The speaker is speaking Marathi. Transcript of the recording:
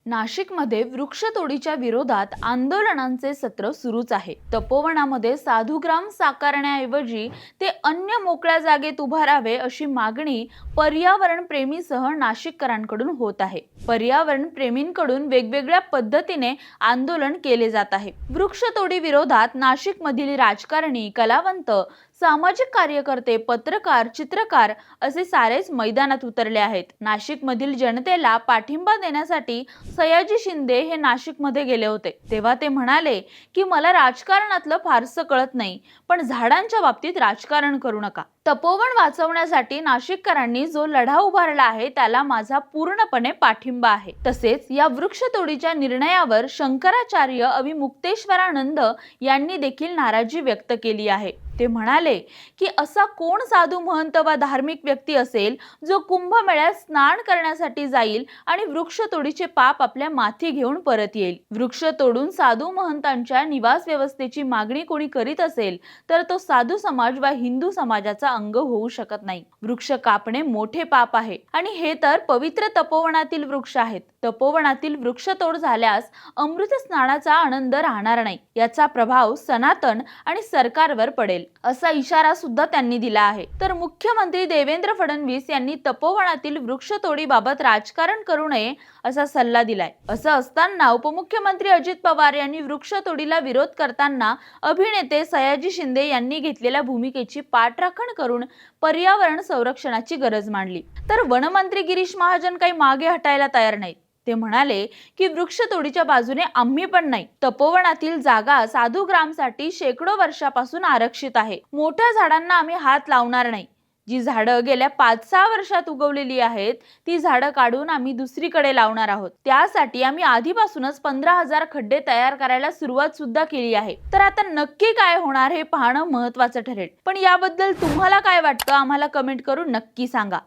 नाशिकमध्ये वृक्षतोडीच्या विरोधात आंदोलनांचे सत्र सुरूच आहे। तपोवनामध्ये साधुग्राम साकारण्याऐवजी ते अन्य मोकळ्या जागेत उभारावे अशी मागणी पर्यावरण प्रेमीसह नाशिककरांकडून होत आहे। पर्यावरण प्रेमींकडून वेगवेगळ्या पद्धतीने आंदोलन केले जात आहे। वृक्षतोडी विरोधात नाशिकमधील राजकारणी, कलावंत, सामाजिक कार्यकर्ते, पत्रकार, चित्रकार असे सारेच मैदानात उतरले आहेत। नाशिकमधील जनतेला पाठिंबा देण्यासाठी सयाजी शिंदे हे नाशिकमध्ये गेले होते। तेव्हा ते म्हणाले की मला राजकारणातलं फारसं कळत नाही, पण झाडांच्या बाबतीत राजकारण करू नका। तपोवन वाचवण्यासाठी नाशिककरांनी जो लढा उभारला आहे त्याला माझा पूर्णपणे पाठिंबा आहे। तसेच या वृक्षतोडीच्या निर्णयावर शंकराचार्य अभिमुक्तेश्वरानंद यांनी देखील नाराजी व्यक्त केली आहे। ते म्हणाले की असा कोण साधू महंत वा धार्मिक व्यक्ती असेल जो कुंभमेळ्यात स्नान करण्यासाठी जाईल आणि वृक्षतोडीचे पाप आपल्या माथी घेऊन परत येईल। वृक्ष तोडून साधू महंतांच्या निवास व्यवस्थेची मागणी कोणी करीत असेल तर तो साधू समाज वा हिंदू समाजाचा अंग होऊ शकत नाही। वृक्ष कापणे मोठे पाप आहे आणि हे तर पवित्र तपोवनातील वृक्ष आहेत। तपोवनातील वृक्षतोड झाल्यास अमृत स्नानाचा आनंद राहणार नाही, याचा प्रभाव सनातन आणि सरकारवर पडेल असा इशारा सुद्धा त्यांनी दिला आहे। तर मुख्यमंत्री देवेंद्र फडणवीस यांनी तपोवनातील वृक्षतोडीबाबत राजकारण करू नये असा सल्ला दिलाय। असं असताना उपमुख्यमंत्री अजित पवार यांनी वृक्षतोडीला विरोध करताना अभिनेते सयाजी शिंदे यांनी घेतलेल्या भूमिकेची पाठराखण करून पर्यावरण संरक्षणाची गरज मांडली, तर वनमंत्री गिरीश महाजन काही मागे हटायला तयार नाहीत। ते म्हणाले की वृक्षतोडीच्या बाजूने आम्ही पण नाही। तपोवनातील जागा साधुग्रामसाठी शेकडो वर्षापासून आरक्षित आहे। मोठ्या झाडांना आम्ही हात लावणार नाही। जी झाडं गेल्या 5-6 वर्षात उगवलेली आहेत ती झाडं काढून आम्ही दुसरीकडे लावणार आहोत। त्यासाठी आम्ही आधीपासूनच 15,000 खड्डे तयार करायला सुरुवात सुद्धा केली आहे। तर आता नक्की काय होणार हे पाहणं महत्त्वाचं ठरेल। पण याबद्दल तुम्हाला काय वाटतं आम्हाला कमेंट करून नक्की सांगा।